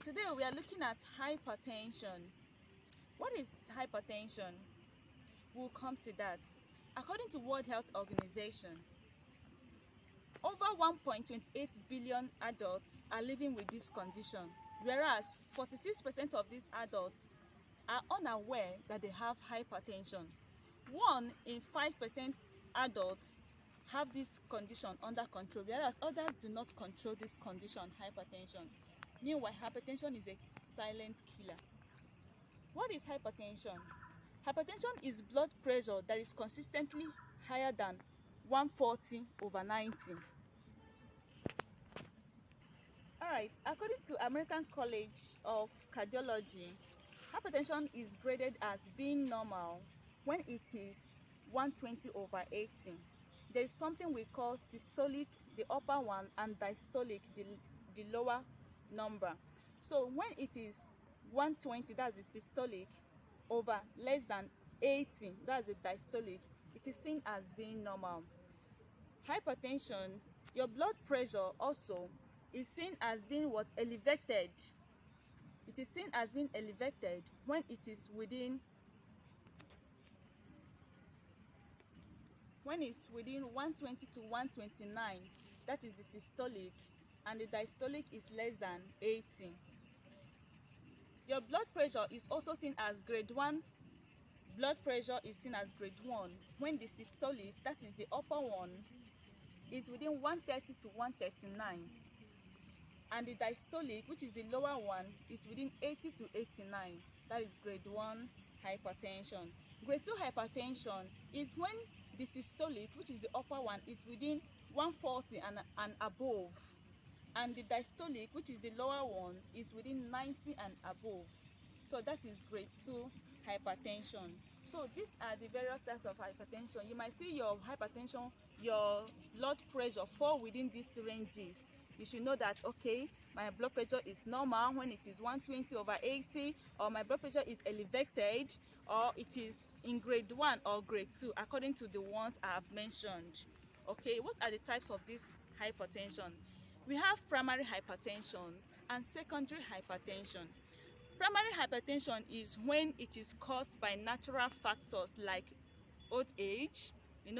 Today we are looking at hypertension. What is hypertension? We'll come to that. According to World Health Organization, over 1.28 billion adults are living with this condition, whereas 46% of these adults are unaware that they have hypertension. 1 in 5% adults have this condition under control, whereas others do not control this condition, hypertension. Meanwhile, hypertension is a silent killer. What is hypertension? Hypertension is blood pressure that is consistently higher than 140/90. Alright, according to American College of Cardiology, hypertension is graded as being normal when it is 120/80. There is something we call systolic, the upper one, and diastolic, the lower number. So when it is 120, that's the systolic, over less than 80, that's the diastolic, it is seen as being normal. Hypertension, your blood pressure also is seen as being what? Elevated. It is seen as being elevated when it is within 120 to 129, that is the systolic, and the diastolic is less than 80. Your blood pressure is also seen as grade 1. Blood pressure is seen as grade 1 when the systolic, that is the upper one, is within 130 to 139, and the diastolic, which is the lower one, is within 80 to 89. That is grade 1 hypertension. Grade 2 hypertension is when the systolic, which is the upper one, is within 140 and above, and the diastolic, which is the lower one, is within 90 and above. So that is grade 2 hypertension. So these are the various types of hypertension. You might see your hypertension, your blood pressure fall within these ranges. You should know that, okay, my blood pressure is normal when it is 120/80, or my blood pressure is elevated, or it is in grade 1 or grade 2, according to the ones I have mentioned. Okay, what are the types of this hypertension? We have primary hypertension and secondary hypertension. Primary hypertension is when it is caused by natural factors like old age.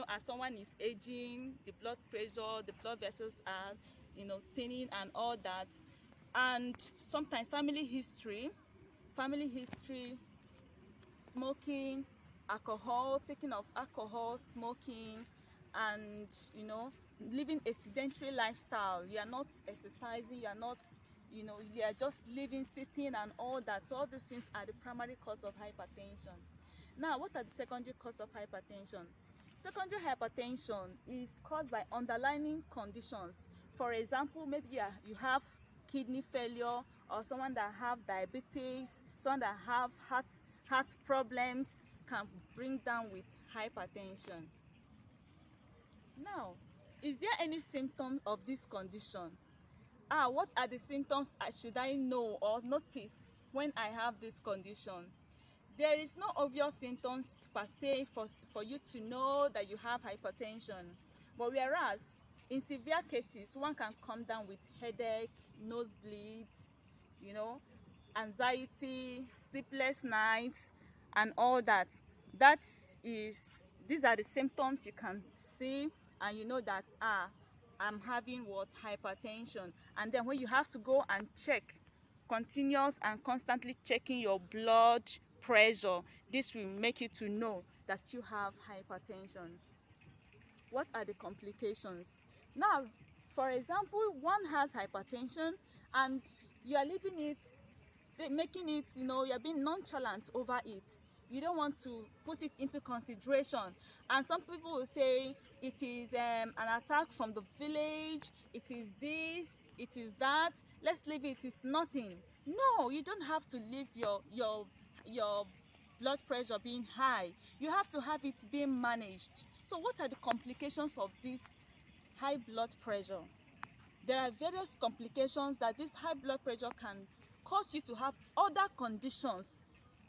As someone is aging, the blood pressure, the blood vessels are, thinning and all that. And sometimes family history, smoking, alcohol, taking of alcohol, smoking, and living a sedentary lifestyle. You are not exercising, you are not, you are just living, sitting and all that. So all these things are the primary cause of hypertension. Now, what are the secondary cause of hypertension? Secondary hypertension is caused by underlying conditions. For example, maybe you have kidney failure, or someone that have diabetes, someone that have heart problems can bring down with hypertension. Now, is there any symptom of this condition? What are the symptoms should I know or notice when I have this condition? There is no obvious symptoms per se for you to know that you have hypertension. But whereas in severe cases, one can come down with headache, nosebleeds, anxiety, sleepless nights, and all that. These are the symptoms you can see, and you know that I'm having what? Hypertension. And then when you have to go and check, continuous and constantly checking your blood pressure, this will make you to know that you have hypertension. What are the complications? Now, for example, one has hypertension and you are leaving it, making it, you're being nonchalant over it. You don't want to put it into consideration. And some people will say it is an attack from the village, it is this, it is that, let's leave it, it's nothing. No, you don't have to leave your blood pressure being high. You have to have it being managed. So what are the complications of this high blood pressure? There are various complications that this high blood pressure can cause you to have other conditions,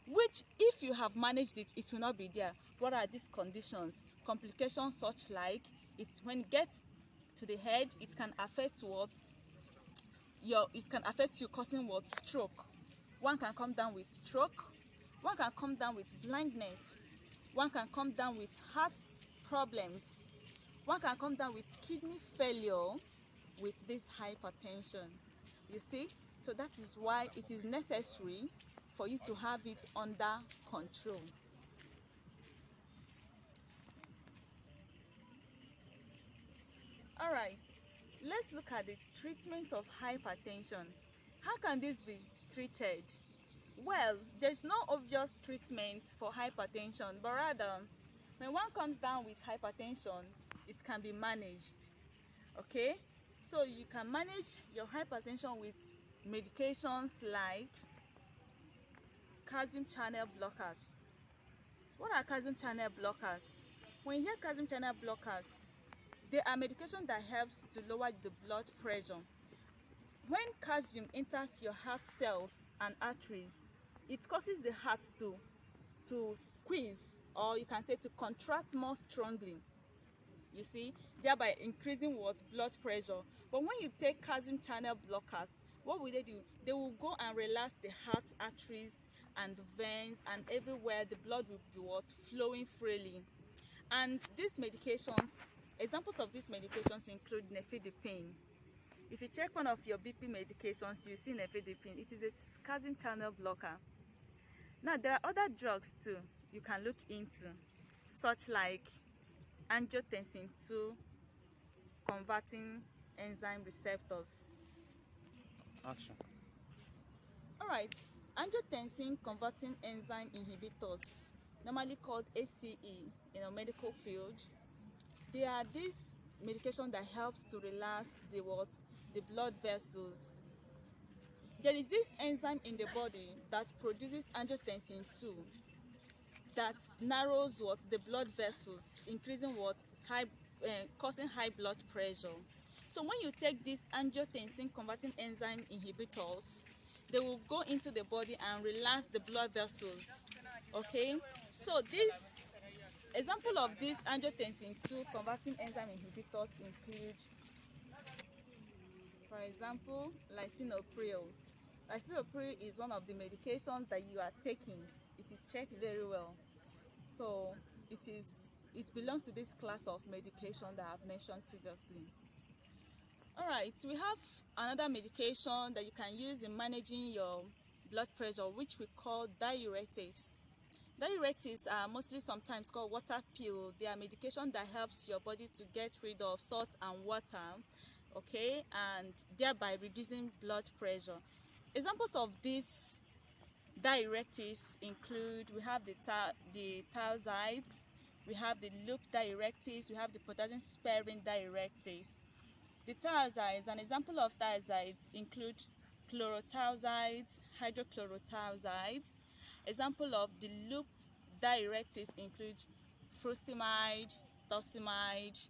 which if you have managed it, it will not be there. What are these conditions? Complications such like, when it gets to the head, it can affect what? it can affect you, causing what? Stroke. One can come down with stroke, one can come down with blindness, one can come down with heart problems, one can come down with kidney failure with this hypertension. You see, so that is why it is necessary for you to have it under control. All right, let's look at the treatment of hypertension. How can this be treated? Well, there's no obvious treatment for hypertension, but rather, when one comes down with hypertension, it can be managed. Okay, so you can manage your hypertension with medications like calcium channel blockers. What are calcium channel blockers? When you hear calcium channel blockers, they are medication that helps to lower the blood pressure. When calcium enters your heart cells and arteries, it causes the heart to squeeze, or you can say to contract more strongly. You see, thereby increasing what? Blood pressure. But when you take calcium channel blockers, what will they do? They will go and relax the heart arteries and the veins, and everywhere the blood will be what? Flowing freely. And these medications, examples of these medications include nifedipine. If you check one of your BP medications, you see nifedipine. It is a calcium channel blocker. Now, there are other drugs too you can look into, such like angiotensin II converting enzyme receptors. Action. All right, angiotensin converting enzyme inhibitors, normally called ACE in a medical field, they are this medication that helps to relax the blood vessels. There is this enzyme in the body that produces angiotensin II that narrows the blood vessels, increasing causing high blood pressure. So when you take these angiotensin converting enzyme inhibitors, they will go into the body and relax the blood vessels. Okay, so this example of these angiotensin II converting enzyme inhibitors include, for example, lisinopril. Lisinopril is one of the medications that you are taking, if you check very well. So it belongs to this class of medication that I've mentioned previously. All right, we have another medication that you can use in managing your blood pressure, which we call diuretics. Diuretics are mostly sometimes called water pill. They are medication that helps your body to get rid of salt and water, okay, and thereby reducing blood pressure. Examples of these diuretics include, we have the thiazides, we have the loop diuretics, we have the potassium sparing diuretics. The thiazides, an example of thiazides include chlorothiazides, hydrochlorothiazides. Example of the loop diuretics include furosemide, torsemide,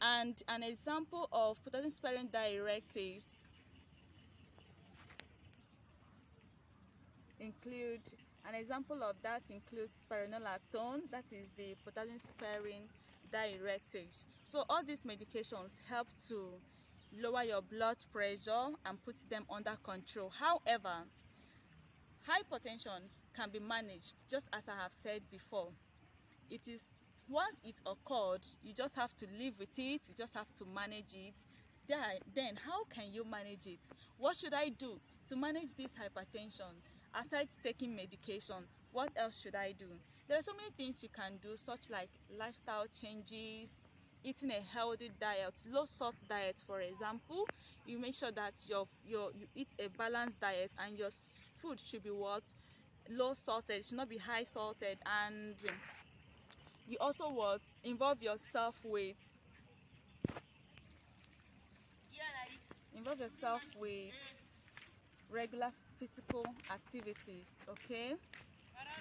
and an example of potassium sparing diuretics include, an example of that includes spironolactone, that is the potassium sparing diuretics. So all these medications help to lower your blood pressure and put them under control. However, hypertension can be managed, just as I have said before. It is, once it occurred, you just have to live with it, you just have to manage it. Then how can you manage it? What should I do to manage this hypertension? Aside taking medication, what else should I do? There are so many things you can do, such like lifestyle changes, eating a healthy diet, low salt diet. For example, you make sure that you eat a balanced diet, and your food should be low salted, it should not be high salted, and you also involve yourself with regular physical activities. Okay,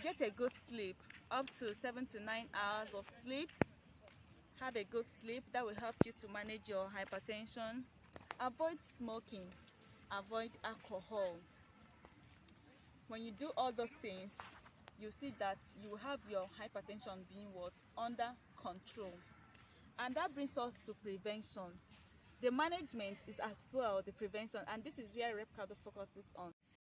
get a good sleep, up to 7 to 9 hours of sleep. Have a good sleep, that will help you to manage your hypertension. Avoid smoking, avoid alcohol. When you do all those things, you see that you have your hypertension being under control. And that brings us to prevention. The management is as well the prevention, and this is where Repcado focuses on.